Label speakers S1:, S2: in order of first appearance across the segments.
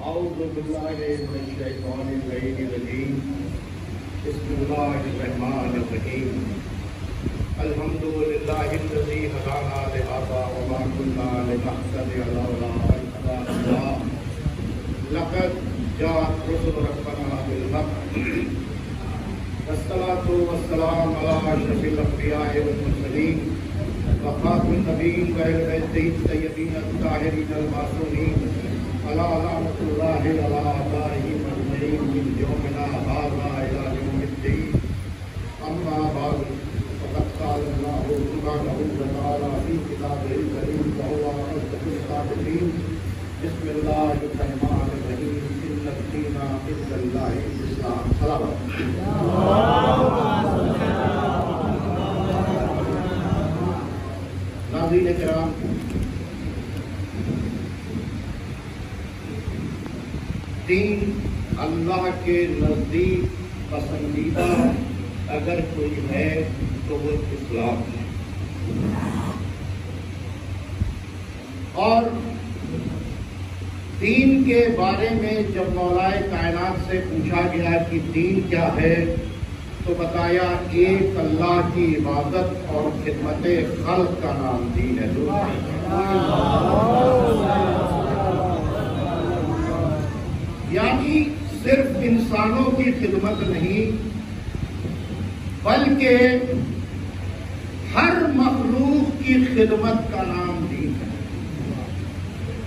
S1: أعوذ بالله من الشيطان الرجيم بسم الله الرحمن الرحيم الحمد لله الذي هدانا لهذا وما كنا لنهتدي لولا أن هدانا الله لقد جاءت رسل ربنا بالحق والصلاة والسلام على أشرف الأنبياء والمرسلين وخاتم النبيين وأهل بيته الطيبين الطاهرين المعصومين على لعنة الله على أعدائهم أجمعين من يومنا هذا إلى يوم الدين أما بعد فقد قال الله سبحانه وتعالى في كتابه الكريم وهو أصدق القائلين بسم الله الرحمن الرحيم إن الدين عند الله الإسلام. ناظرین کرام، دین اللہ کے نزدیک پسندیدہ اگر کوئی ہے تو وہ اسلام ہے. اور دین کے بارے میں جب مولائے کائنات سے پوچھا گیا کہ دین کیا ہے تو بتایا ایک اللہ کی عبادت اور خدمت خلق کا نام دین ہے. یعنی صرف انسانوں کی خدمت نہیں بلکہ ہر مخلوق کی خدمت کا نام دین ہے.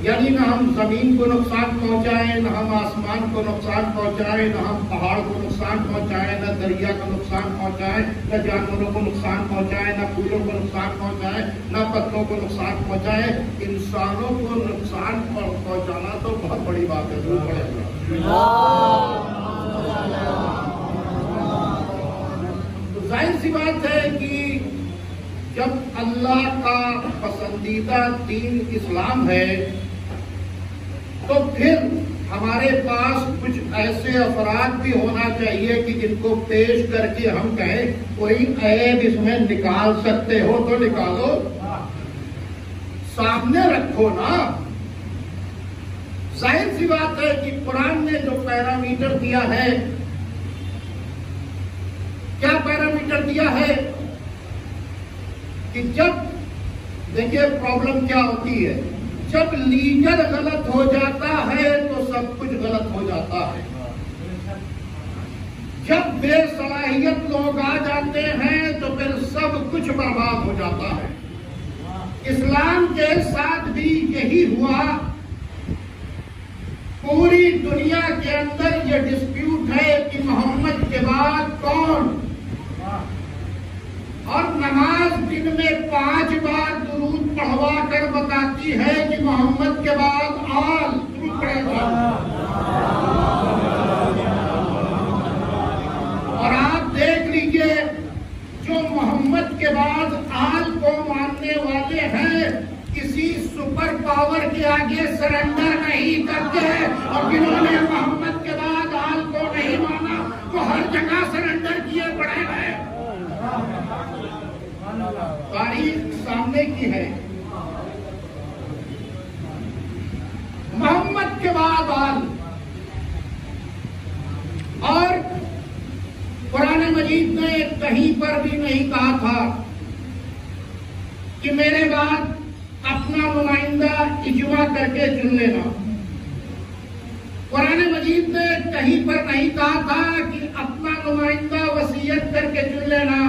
S1: یعنی نہ ہم زمین کو نقصان پہنچائیں، نہ ہم آسمان کو نقصان پہنچائیں، نہ ہم پہاڑ کو نقصان پہنچائیں، نہ دریا کو نقصان پہنچائیں، نہ جانوروں کو نقصان پہنچائیں، نہ پھولوں کو نقصان پہنچائیں، نہ پتوں کو نقصان پہنچائیں. انسانوں کو نقصان پہنچانا تو بہت بڑی بات ہے. ضرور پڑے گا. تو ظاہر سی بات ہے کہ جب اللہ کا پسندیدہ دین اسلام ہے تو پھر ہمارے پاس کچھ ایسے افراد بھی ہونا چاہیے کہ جن کو پیش کر کے ہم کہیں کوئی عیب اس میں نکال سکتے ہو تو نکالو، سامنے رکھو نا. ظاہر سی بات ہے کہ قرآن نے جو پیرامیٹر دیا ہے، کیا پیرامیٹر دیا ہے کہ جب دیکھیے پرابلم کیا ہوتی ہے، جب لیڈر غلط ہو جاتا ہے تو سب کچھ غلط ہو جاتا ہے. جب بے صلاحیت لوگ آ جاتے ہیں تو پھر سب کچھ برباد ہو جاتا ہے. اسلام کے ساتھ بھی یہی ہوا. پوری دنیا کے اندر یہ ڈسپیوٹ ہے کہ محمد کے بعد کون، اور نماز دن میں 5 بار درود پڑھوا کر بتاتی ہے کہ محمد کے بعد آل درود پڑھے گا. اور آپ دیکھ لیجئے جو محمد کے بعد آل کو ماننے والے ہیں کسی سپر پاور کے آگے سرنڈر نہیں کرتے، اور جنہوں نے محمد کے بعد آل کو نہیں مانا وہ ہر جگہ سرنڈر کیے پڑے ہیں. تاریخ سامنے کی ہے. محمد کے بعد آل. اور قرآن مجید نے کہیں پر بھی نہیں کہا تھا کہ میرے بعد اپنا نمائندہ اجماع کر کے چن لینا. قرآن مجید نے کہیں پر نہیں کہا تھا کہ اپنا نمائندہ وصیت کر کے چن لینا.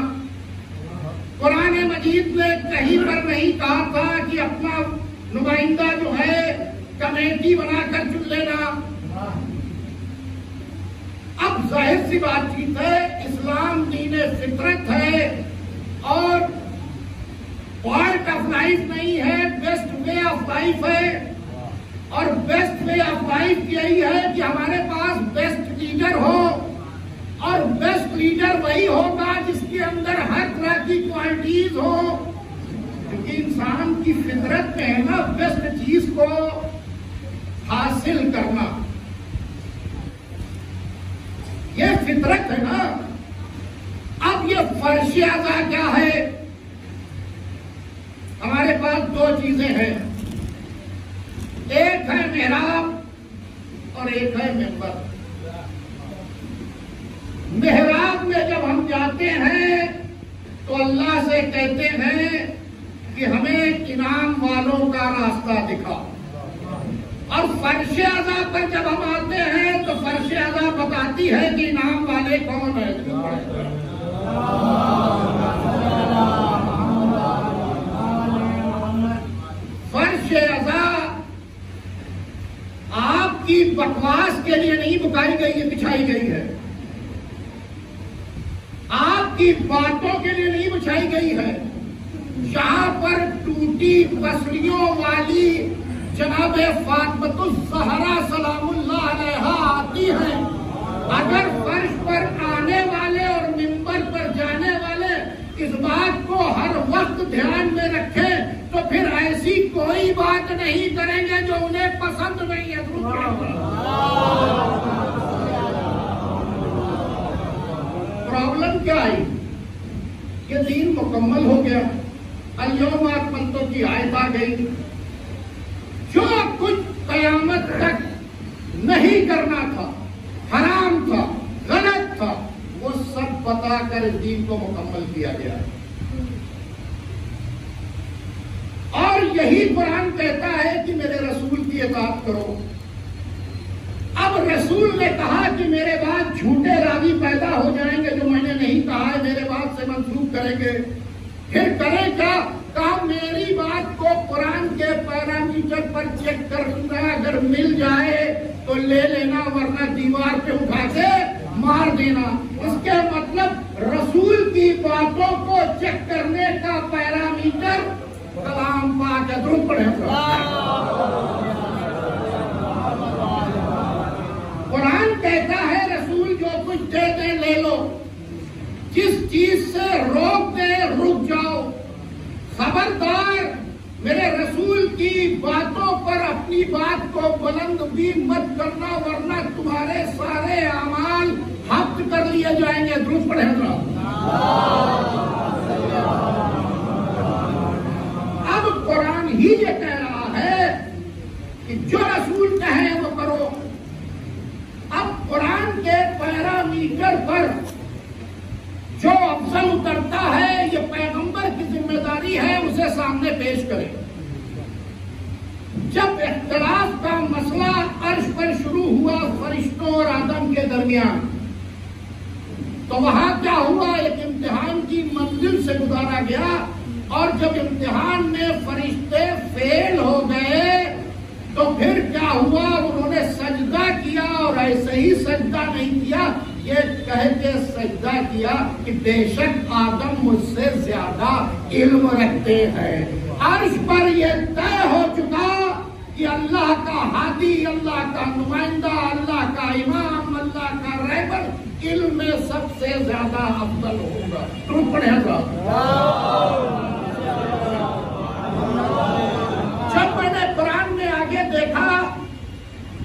S1: قرآن مجید نے کہیں پر نہیں کہا تھا کہ اپنا نمائندہ جو ہے کمیٹی بنا کر چن لینا. اب ظاہر سی بات چیت ہے، اسلام دین فطرت ہے اور پوائنٹ آف لائف نہیں ہے، بیسٹ وے آف لائف ہے. اور بیسٹ وے آف لائف یہی ہے کہ ہمارے پاس بیسٹ لیڈر ہو، اور بیسٹ لیڈر وہی ہوگا جس کے اندر ہر طرح کی کوالٹیز ہو، کیونکہ انسان کی فطرت میں ہے نا بیسٹ چیز کو حاصل کرنا. یہ فطرت ہے نا. اب یہ فرش اعضاء کیا ہے؟ ہمارے پاس 2 چیزیں ہیں، ایک ہے محراب اور ایک ہے ممبر۔ محراب میں جب ہم جاتے ہیں تو اللہ سے کہتے ہیں کہ ہمیں انعام والوں کا راستہ دکھا، اور فرش اعضا پر جب ہم آتے ہیں تو فرش اعضا بتاتی ہے کہ انعام والے کون ہیں۔ فرش اعضا آپ کی بکواس کے لیے نہیں بکائی گئی ہے، بچھائی گئی ہے، آپ کی باتوں کے لیے نہیں بچھائی گئی ہے۔ جہاں پر ٹوٹی پسلیوں والی جناب فاطمۃ الزہرا سلام اللہ علیہا آتی ہیں، اگر فرش پر آنے والے اور منبر پر جانے والے اس بات کو ہر وقت دھیان میں رکھیں تو پھر ایسی کوئی بات نہیں کریں گے جو انہیں پسند نہیں ہے۔ پرابلم کیا آئی کہ دین مکمل ہو گیا، الیوم اکملت کی آیت آ گئی، جو کچھ قیامت تک نہیں کرنا تھا، حرام تھا، غلط تھا، وہ سب بتا کر اس دین کو مکمل کیا گیا۔ اور یہی قرآن کہتا ہے کہ میرے رسول کی اطاعت کرو۔ اب رسول نے کہا کہ میرے بعد جھوٹے راوی پیدا ہو جائیں گے جو میں نے نہیں کہا ہے، میرے بعد سے منسوخ کریں گے، پھر کریں کیا؟ کہا میری بات کو قرآن کے پیرامیٹر پر چیک کرنا، اگر مل جائے تو لے لینا، ورنہ دیوار پہ اٹھا کے مار دینا۔ اس کے مطلب رسول کی باتوں کو چیک کرنے کا پیرامیٹر کلام پاک ہے۔ درود پڑھیں۔ قرآن کہتا ہے رسول جو کچھ دے دیں لے لو، جس چیز سے روک دے رک جاؤ۔ خبردار میرے رسول کی باتوں پر اپنی بات کو بلند بھی مت کرنا، ورنہ تمہارے سارے اعمال حفظ کر لیے جائیں گے۔ درود پڑھیں حضرات۔ اب قرآن ہی یہ کہہ رہا ہے کہ جو رسول کہیں وہ کرو۔ اب قرآن کے پیرامیٹر پر جو افضل اترتا ہے، یہ پیغمبر کی ذمہ داری ہے اسے سامنے پیش کرے۔ جب اختلاف کا مسئلہ عرش پر شروع ہوا فرشتوں اور آدم کے درمیان، تو وہاں کیا ہوا؟ ایک امتحان کی منزل سے گزارا گیا، اور جب امتحان میں فرشتے فیل ہو گئے تو پھر کیا ہوا؟ انہوں نے سجدہ کیا، اور ایسے ہی سجدہ نہیں کیا، یہ کہہ کے سجدہ کیا کہ بے شک آدم مجھ سے زیادہ علم رکھتے ہیں۔ عرش پر یہ طے ہو چکا کہ اللہ کا ہادی، اللہ کا نمائندہ، اللہ کا امام، اللہ کا رہبر علم میں سب سے زیادہ افضل ہوگا۔ تم پڑھے جب میں نے قرآن میں آگے دیکھا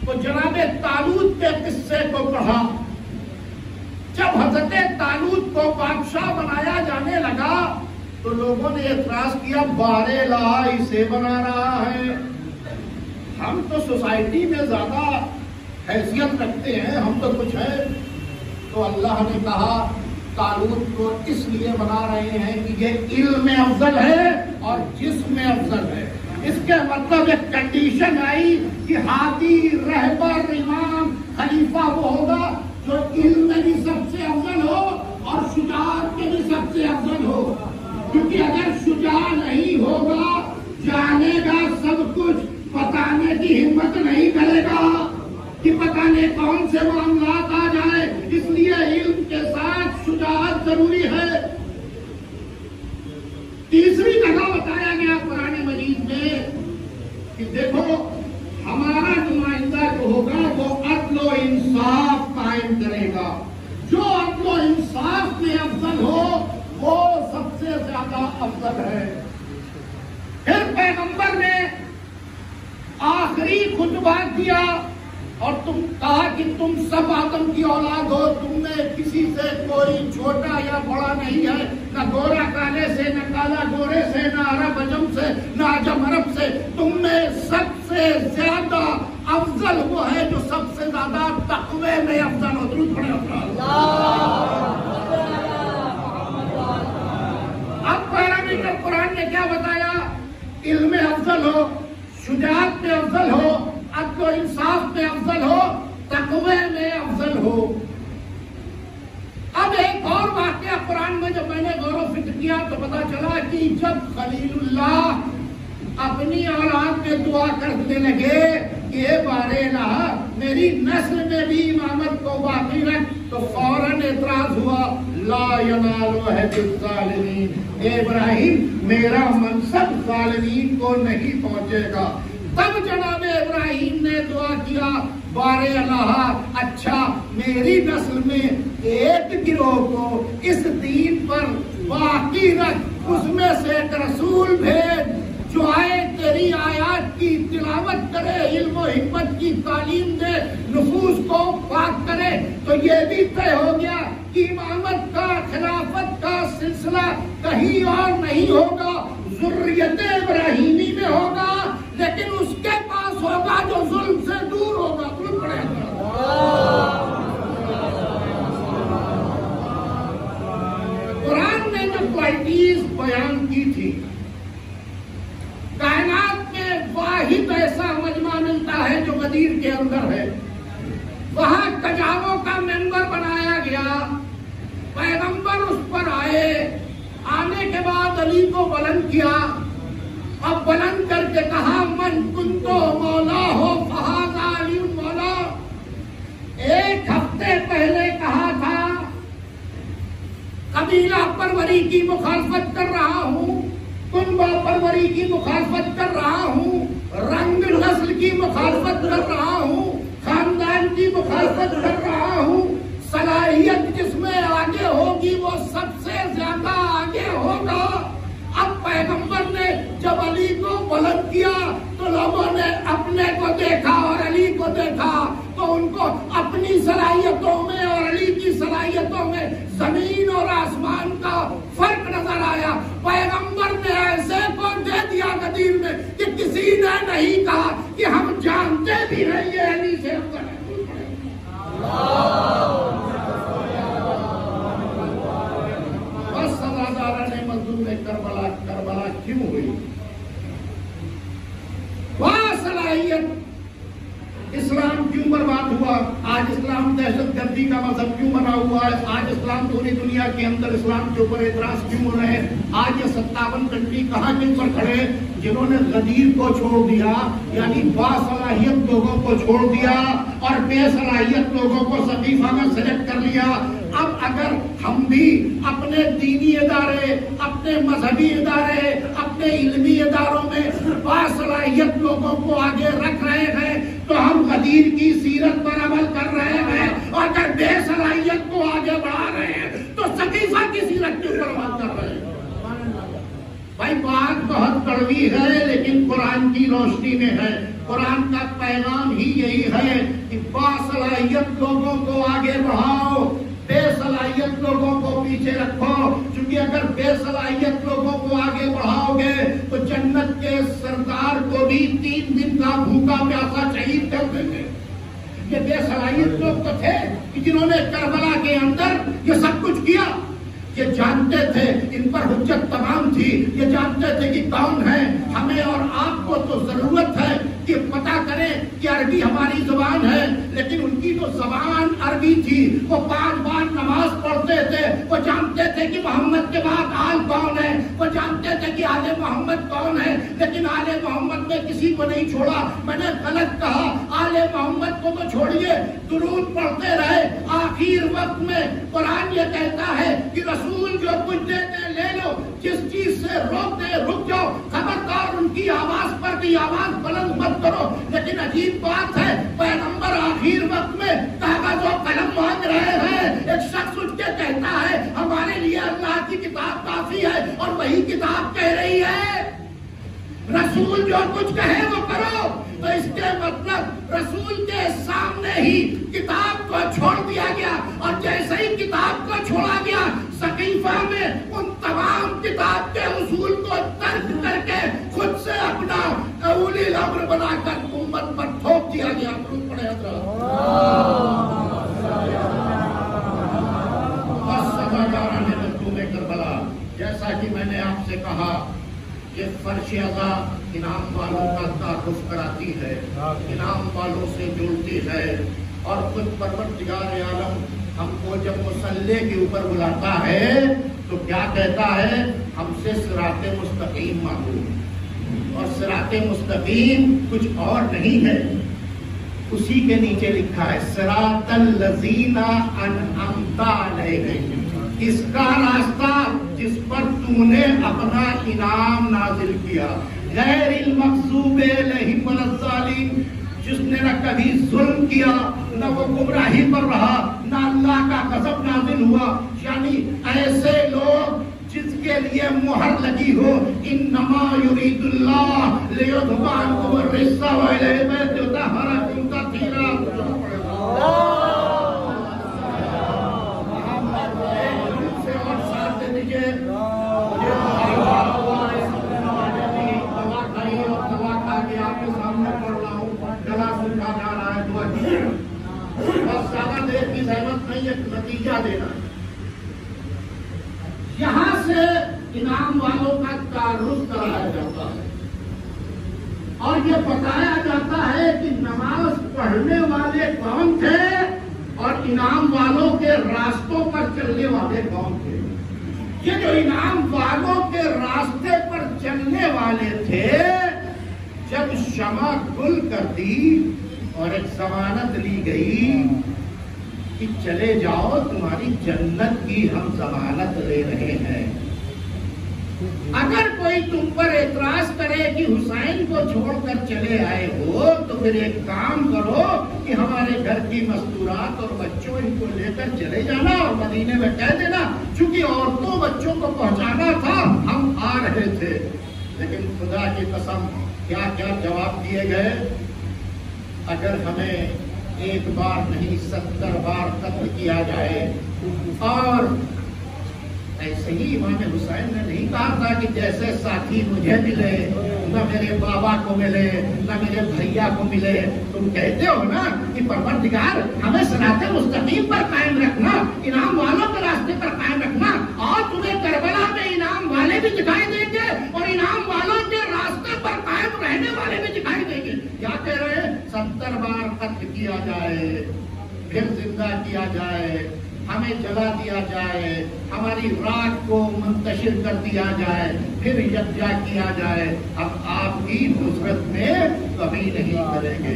S1: تو جناب طالوت کے قصے کو پڑھا۔ جب حضرت طالوت کو بادشاہ بنایا جانے لگا تو لوگوں نے اعتراض کیا، بارے لا اسے بنا رہا ہے، ہم تو سوسائٹی میں زیادہ حیثیت رکھتے ہیں، ہم تو کچھ ہے۔ تو اللہ نے کہا طالوت کو اس لیے بنا رہے ہیں کہ یہ علم میں افضل ہے اور جسم میں افضل ہے۔ اس کے مطلب ایک کنڈیشن آئی کہ ہادی، رہبر، امام، خلیفہ وہ ہوگا جو علم میں بھی سب سے افضل ہو اور شجاعت میں بھی سب سے افضل ہو، کیونکہ اگر شجاع نہیں ہوگا، جانے گا سب کچھ، بتانے کی ہمت نہیں کرے گا کہ پتہ نہیں کون سے معاملات آ جائے، اس لیے علم کے ساتھ شجاعت ضروری ہے۔ تیسری جگہ بتایا گیا قرآن مجید میں کہ دیکھو ہمارا نمائندہ جو ہوگا وہ عدل و انصاف قائم کرے گا، جو عدل و انصاف میں افضل ہو وہ سب سے زیادہ افضل ہے۔ پھر پیغمبر نے آخری خطبہ دیا اور تم کہا کہ تم سب آدم کی اولاد ہو، تم میں کسی سے کوئی چھوٹا یا بڑا نہیں ہے، نہ گورا کالے سے، نہ کالا گورے سے، نہ عرب عجم سے، نہ عجم عرب سے، تم میں سب سے زیادہ افضل وہ ہے جو سب سے زیادہ تقوی میں افضل ہو. درود پڑھیں افضل. اب پیرامیٹر قرآن نے کیا بتایا؟ علم میں افضل ہو، شجاعت میں افضل ہو، عدل و انصاف میں افضل ہو، تقوی میں افضل ہو. اب ایک اور واقعہ قرآن میں جب میں نے غور و فکر کیا تو پتا چلا کہ جب خلیل اللہ اپنی اولاد میں دعا کرنے لگے کہ اے بار الہ میری نسل میں بھی امامت کو باقی رکھ، تو فوراً اعتراض ہوا لا ینال عہد الظالمین، اے ابراہیم میرا منصب ظالمین کو نہیں پہنچے گا. تب جناب ابراہیم نے دعا کیا بار الہ اچھا میری نسل میں ایک گروہ کو اس دین پر باقی رکھ، اس میں سے ایک رسول بھیج جو آئے تیری آیات کی تلاوت کرے، علم و حکمت کی تعلیم دے، نفوس کو پاک کرے. تو یہ بھی طے ہو گیا کہ امامت کا خلافت کا سلسلہ کہیں اور نہیں ہوگا، ذریت ابراہیمی میں ہوگا، لیکن اس کے پاس ہوگا جو ظلم سے دور ہوگا. قرآن نے جو کوالٹیز بیان کی تھی، کائنات میں واحد ایسا مجمع ملتا ہے جو غدیر کے اندر ہے، وہاں کجاووں کا ممبر بنایا گیا، پیغمبر اس پر آئے، آنے کے بعد علی کو بلند کیا، اب بلند کر کے کہا من کنتو مولا ہو فہذا علی مولا. ایک ہفتے پہلے کہا تھا قبیلہ پروری کی مخالفت کر رہا ہوں، کنبہ پروری کی مخالفت کر رہا ہوں، رنگ نسل کی مخالفت کر رہا ہوں، خاندان کی مخالفت کر رہا ہوں، صلاحیت جس میں آگے ہوگی وہ سب سے زیادہ آگے ہوگا. اب پیغمبر نے جب علی کو بلند کیا تو لوگوں نے اپنے کو دیکھا اور علی کو دیکھا تو ان کو اپنی صلاحیتوں میں اور علی کی صلاحیتوں میں زمین اور آسمان کا فرق نظر آیا. پیغمبر نے ایسے کو دے دیا غدیر میں کہ کسی نے نہیں کہا کہ ہم جانتے بھی ہیں یہ علی سے افضل ہے. بس سزادارہ نے مظلوم کربلا کیوں ہوئی؟ وہاں صلاحیت اسلام کیوں برباد ہوا؟ آج اسلام دہشت گردی کا مذہب کیوں بنا ہوا ہے؟ آج اسلام پوری دنیا کے اندر اسلام کے اوپر اعتراض کیوں ہو رہے ہیں؟ آج یہ 57 کنٹری کہاں کے اوپر کھڑے جنہوں نے غدیر کو چھوڑ دیا، یعنی باصلاحیت لوگوں کو چھوڑ دیا اور بے صلاحیت لوگوں کو سقیفہ میں سلیکٹ کر لیا. اب اگر ہم بھی اپنے دینی ادارے، اپنے مذہبی ادارے، اپنے علمی اداروں میں باصلاحیت لوگوں کو آگے رکھ رہے ہیں تو ہم غدیر کی سیرت پر عمل کر رہے ہیں، اور اگر بے صلاحیت کو آگے بڑھا رہے ہیں تو سقیفہ کی سیرت کے اوپر عمل کر رہے ہیں. بھائی بات بہت کڑوی ہے لیکن قرآن کی روشنی میں ہے. قرآن کا پیغام ہی یہی ہے کہ باصلاحیت لوگوں کو آگے بڑھاؤ، بے صلاحیت لوگوں کو پیچھے رکھو. چونکہ اگر بے صلاحیت لوگوں کو آگے بڑھاؤ گے تو جنت کے سردار کو بھی 3 دن کا بھوکا پیاسا شہید کر دیں گے. یہ بے صلاحیت لوگ تو تھے کہ جنہوں نے کربلا کے اندر یہ سب کچھ کیا. یہ جانتے تھے، ان پر حجت تمام تھی، یہ جانتے تھے کہ کون ہے. ہمیں اور آپ کو تو ضرورت ہے کہ پتہ کریں کہ عربی ہماری زبان ہے، لیکن ان کی جو زبان عربی تھی وہ 5 بار نماز پڑھتے تھے. وہ جانتے تھے کہ محمد کے بعد آل کون ہے، وہ جانتے تھے کہ آل محمد کون ہے، لیکن آل محمد نے کسی کو نہیں چھوڑا. میں نے غلط کہا، آل محمد کو تو چھوڑیے، درود پڑھتے رہے. آخر وقت میں قرآن یہ کہتا ہے کہ رسول جو کچھ دیتے لے لو، جس چیز سے روکتے رک جاؤ، خبردار ان کی آواز پر بھی آواز بلند مت کرو. لیکن عجیب بات ہے، پیغمبر آخر وقت میں کاغذ و قلم مانگ رہے ہیں. ایک شخص اٹھ کے کہتا ہے ہمارے لیے اللہ کی کتاب کافی ہے، اور وہی کتاب کہہ رہی ہے رسول جو کچھ کہے وہ کرو. تو اس کے مطلب رسول کے سامنے ہی کتاب کو چھوڑ دیا گیا، اور جیسے ہی کتاب کو چھوڑا گیا سقیفہ میں ان تمام کتاب کے اصول کو ترک کر کے خود سے اپنا اولی الامر بنا کر امت پر تھوپ دیا گیا. سے کہا یہ فرش اعضا انعام والوں کا تعارف کراتی ہے، انعام والوں سے جڑتی ہے، اور خود پروردگار عالم ہم کو جب مصلی کے اوپر بلاتا ہے تو کیا کہتا ہے؟ ہم سے صراط مستقیم مانگو، اور صراط مستقیم کچھ اور نہیں ہے، اسی کے نیچے لکھا ہے صراط الذین انعمت علیہم، اس کا راستہ جس پر تو نے اپنا انعام نازل کیا، غیر المغضوب علیہم ولا الضالین، جس نے نہ کبھی ظلم کیا، نہ وہ گمراہی پر رہا، نہ اللہ کا غضب نازل ہوا، یعنی ایسے لوگ جس کے لیے مہر لگی ہو انما یرید اللہ لیذھب عنکم الرجس ولیطہرکم تطہیرا۔ بس زیادہ دیر کی زحمت نہیں، ایک نتیجہ دینا۔ یہاں سے انعام والوں کا تعارف کرایا جاتا ہے اور یہ بتایا جاتا ہے کہ نماز پڑھنے والے کون تھے اور انعام والوں کے راستوں پر چلنے والے کون تھے۔ یہ جو انعام والوں کے راستے پر چلنے والے تھے، جب شمع گل کر دی اور ایک ضمانت لی گئی کہ چلے جاؤ تمہاری جنت کی ہم ضمانت لے رہے ہیں، اگر کوئی تم پر اعتراض کرے کہ حسین کو چھوڑ کر چلے آئے ہو تو پھر ایک کام کرو کہ ہمارے گھر کی مستورات اور بچوں ان کو لے کر چلے جانا اور مدینے میں کہہ دینا چونکہ عورتوں بچوں کو پہنچانا تھا ہم آ رہے تھے۔ لیکن خدا کی قسم کیا کیا جواب دیے گئے؟ اگر ہمیں ایک بار نہیں 70 بار قتل کیا جائے، اور ایسے ہی امام حسین نے نہیں کہا تھا کہ جیسے ساتھی مجھے ملے نہ میرے بابا کو ملے نہ میرے بھیا کو ملے، تم کہتے ہو نا کہ پروردگار ہمیں صراط مستقیم پر قائم رکھنا، انعام والوں کے راستے پر قائم رکھنا، اور تمہیں کربلا میں انعام والے بھی دکھائی دیں گے اور انعام والوں کے راستے پر قائم رہنے والے بھی دکھائی دیں گے۔ کیا کہہ رہے ہیں؟ 70 بار قتل کیا جائے، پھر زندہ کیا جائے، ہمیں جلا دیا جائے، ہماری راکھ کو منتشر کر دیا جائے، پھر یکجا کیا جائے، اب آپ کی نصرت میں کبھی نہیں کریں گے۔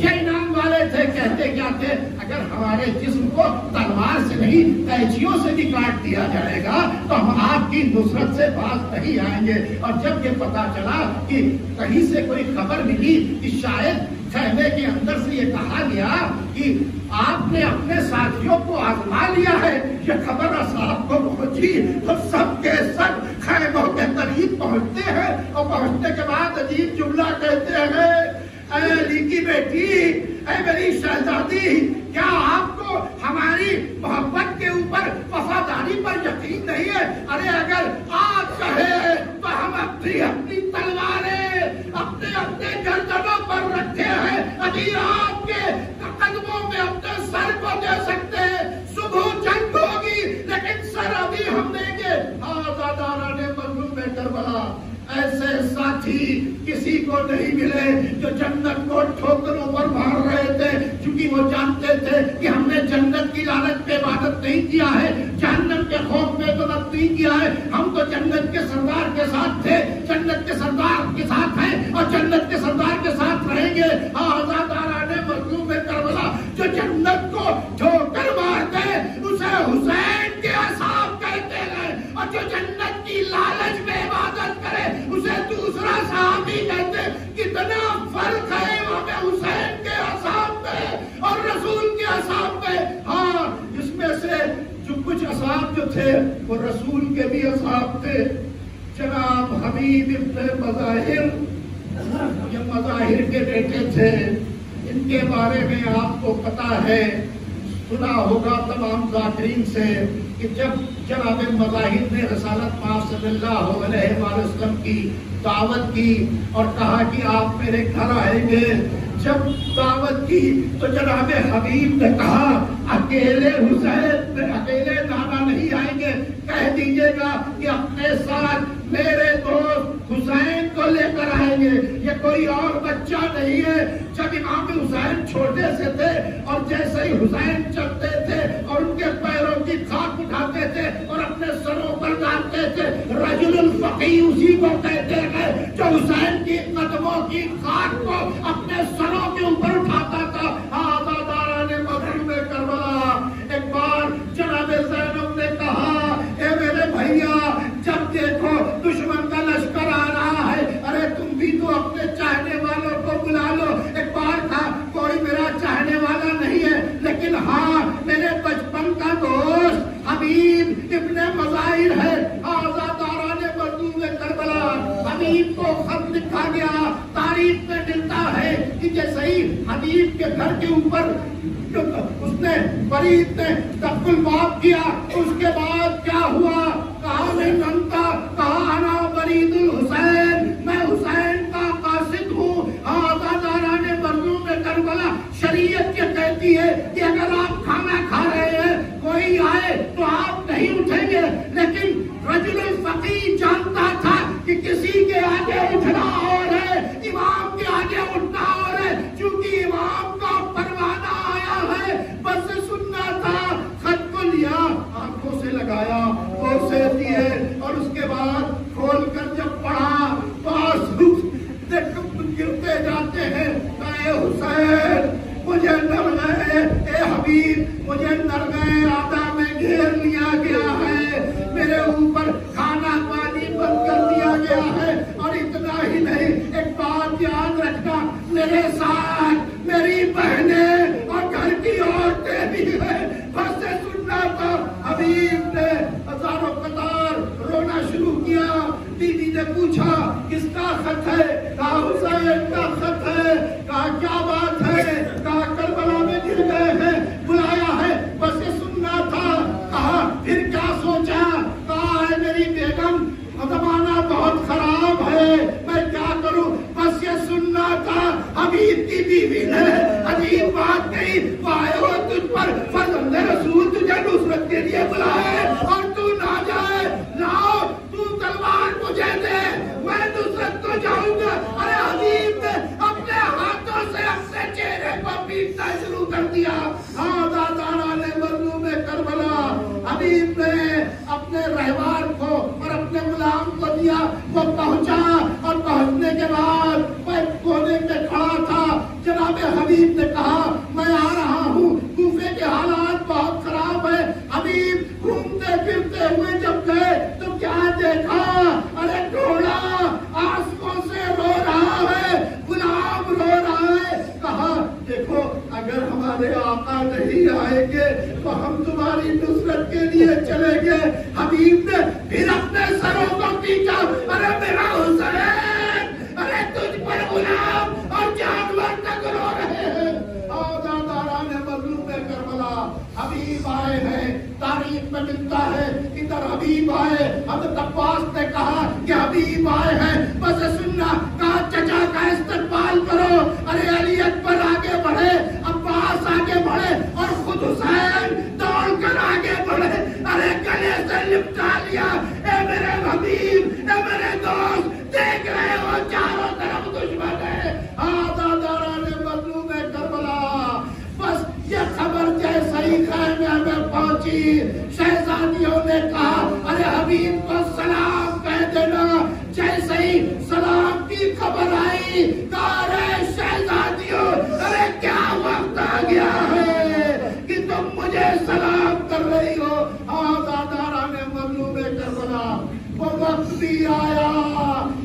S1: یہ انعام والے تھے، کہتے کیا تھے؟ اگر ہمارے جسم کو تلوار سے نہیں قینچیوں سے بھی کاٹ دیا جائے گا تو ہم آپ کی نصرت سے باز نہیں آئیں گے۔ اور جب یہ پتا چلا کہ کہیں سے کوئی خبر ملی کہ شاید خیمے کے اندر سے یہ کہا گیا کہ آپ نے اپنے ساتھیوں کو آزما لیا ہے، یہ خبر اصحاب کو پہنچی تو سب کے سب خیموں کے قریب پہنچتے ہیں، اور پہنچنے کے بعد عجیب جملہ کہتے ہیں، اے علی کی بیٹی، اے میری شہزادی، کیا آپ کو ہماری محبت کے اوپر وفاداری پر یقین نہیں ہے؟ ارے اگر آپ کہے تو ہم اپنی تلواریں اپنے گردنوں پر رکھے ہیں، ابھی آپ کے قدموں میں اپنے سر کو دے سکتے ہیں، صبح جنگ ہوگی لیکن سر ابھی ہم دیں گے۔ آزاداران مظلوم کربلا، ایسے ساتھی کسی کو نہیں ملے جو جنت کو ٹھوکروں پر مار رہے تھے، کیونکہ وہ جانتے تھے کہ ہم نے جنت کی لعنت پہ عبادت نہیں کیا ہے، جہنم کے خوف میں تو نہیں کیا ہے، ہم تو جنت کے سردار کے ساتھ تھے، جنت کے سردار کے ساتھ ہیں اور جنت کے سردار کے ساتھ رہیں گے۔ آزاداران مظلوم کربلا، جو جنت کو ٹھوکر مارتے اسے حسین کے اصحاب کہتے ہیں، اور جو جنت کی لالچ میں عبادت کرے اسے دوسرا صحابی کہتے۔ کتنا فرق ہے امام حسین کے اصحاب میں اور رسول کے اصحاب میں۔ ہاں، اس میں سے جو کچھ اصحاب جو تھے وہ رسول کے بھی اصحاب تھے۔ جناب حبیب ابن مظاہر، یہ مظاہر کے بیٹے تھے، ان کے بارے میں آپ کو پتا ہے، سنا ہوگا تمام ذاکرین سے کہ جب جناب مظاہر نے رسالت پاک صلی اللہ علیہ وسلم کی دعوت کی اور کہا کہ آپ میرے گھر آئیں گے، جب دعوت کی تو جناب حبیب نے کہا اکیلے حسین اکیلے نانا نہیں آئیں گے، کہہ دیجئے گا کہ اپنے ساتھ میرے دوست حسین کو لے کر آئیں گے. یہ کوئی اور بچہ نہیں ہے. جب امام حسین چھوٹے سے تھے اور جیسے ہی حسین چلتے تھے اور ان کے پیروں کی خاک اٹھاتے تھے اور اپنے سروں پر ڈالتے تھے, رجل الفقی اسی کو کہتے ہیں جو حسین کی قدموں کی خاک کو اپنے سروں کے اوپر اٹھاتا تھا. آزاداران مغرب کربلا. ایک بار جناب زینب نے کہا, اے میرے بھیا, جب دیکھو دشمن کا لشکر آ رہا ہے, ارے تم بھی تو اپنے چاہنے والوں کو بلا لو. ایک بار تھا, کوئی میرا چاہنے والا نہیں ہے, لیکن ہاں میرے بچپن کا دوست حبیب ابن مظاہر ہے. آزاداران مظلوم کربلا. حبیب کو خط لکھا گیا, تاریخ میں ملتا ہے کہ جیسے ہی حبیب کے گھر کے اوپر اس نے فرید نے دق الباب کیا, اس کے بعد کیا ہوا, کہا میں ننتا, کہا انا فرید الحسین, میں حسین کا قاصد ہوں. آزاداران مظلوم کربلا. شریعت یہ کہتی ہے کہ اگر آپ کھانا کھا رہے ہیں, کوئی آئے تو آپ نہیں اٹھیں گے, لیکن رجل الفقی جانتا تھا کہ کسی کے آگے اٹھنا اور ہے, امام کے آگے اٹھنا اور ہے. چونکہ امام کا پروانہ آیا ہے, بس سننا تھا. خط کو لیا, آنکھوں سے لگایا, سے دیے, اور اس کے بعد کھول کر جب پڑھا تو آنسو گرتے جاتے ہیں. اے حسین مجھے نرگے, اے حبیب مجھے نرگے آدھا میں گھیر لیا گیا ہے, میرے اوپر کھانا پانی بند کر دیا گیا ہے. اور اتنا ہی نہیں, ایک بات یاد رکھنا, میرے ساتھ میری بہنیں اور گھر کی عورتیں بھی ہیں, بس سے سننا تھا. حبیب نے ہزاروں قطار رونا شروع کیا. بیوی نے پوچھا کس کا خط ہے, کہا حسین کا خط ہے. کہا کیا بات ہے, کہا کربلا میں گر گئے ہیں, بلایا ہے, بس یہ سننا تھا. کہا پھر کیا سوچا, کہا ہے میری بیگم زمانہ بہت خراب ہے, میں کیا کروں, بس یہ سننا تھا. حبیب کی بیوی نے عجیب بات کہی, آئے ہو تجھ پر فرزند رسول تجھے نصرت کے لیے بلائے اور تو نہ جائے. لاؤ تو تلوار مجھے دے, میں نصرت کو جاؤں گا. ارے حبیب نے اپنے ہاتھوں سے اپنے چہرے کو پیٹنا شروع کر دیا. آزاداران مظلوم کربلا. حبیب نے اپنے رہوار کو اور اپنے غلام کو دیا, وہ پہنچا, اور پہنچنے کے بعد میں کونے پہ کھڑا تھا. جناب حبیب نے کہا میں آ رہا ہوں, کوفے کے حالات بہت خراب ہے. حبیب گھومتے پھرتے ہوئے جب گئے تو کیا دیکھا, ارے گھوڑا آنسوں سے رو رہا ہے, غلام رو رہا ہے. کہا دیکھو اگر ہمارے آقا نہیں آئیں گے تو ہم تمہاری نصرت کے لیے چلیں گے. حبیب نے پھر اپنے سروں کو پیٹا, ارے میرا حسین, ارے تجھ پر غلام اور جانور تک رو رہے ہیں. آزاداران مظلوم کربلا. حبیب آئے ہیں, تاریخ میں ملتا ہے ادھر حبیب آئے. حضرت عباس نے کہا کہ حبیب آئے ہیں, بس سننا. کہا چچا کا استقبال کرو. ارے علی اکبر آگے بڑھے, عباس آگے بڑھے, اور خود حسین دوڑ کر آگے بڑھے. ارے گلے سے لپٹا لیا. اے میرے حبیب, اے میرے دوست, دیکھ رہے ہو چاروں طرف دشمن ہے. آزاداران مظلوم کربلا. بس یہ خبر جیسے ہی خیمے میں پہنچی, شہزادیوں نے کہا ارے حبیب کو سلام کہہ دینا. جیسے ہی سلام کی خبر آئی, کہا ارے شہزادیوں, ارے کیا وقت آ گیا ہے کہ تم مجھے سلام کر رہی ہو. آزاداران مظلوم کربلا. وہ وقت بھی آیا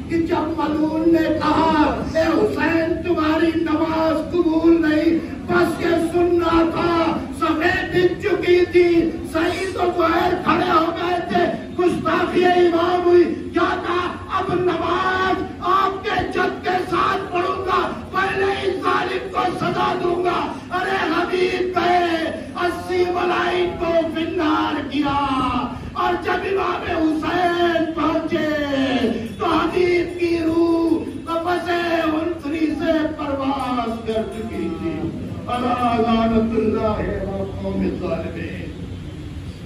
S1: کہ جب ملعون نے کہا اے حسین تمہاری نماز قبول نہیں, بس یہ سننا تھا. صفحے بک چکی تھی, سعید و زہیر کھڑے ہو گئے تھے, گستاخی امام ہوئی. کیا کہا, اب نماز آپ کے جد کے ساتھ پڑھوں گا, پہلے اس ظالم کو سزا دوں گا. ارے حبیب گئے, 80 ملائک کو فنار کیا, اور جب امام حسین پہنچے تو حبیب کی روح قفس انفری سے پرواز کر چکی تھی. الا لعنت اللہ علی القوم الظالمین.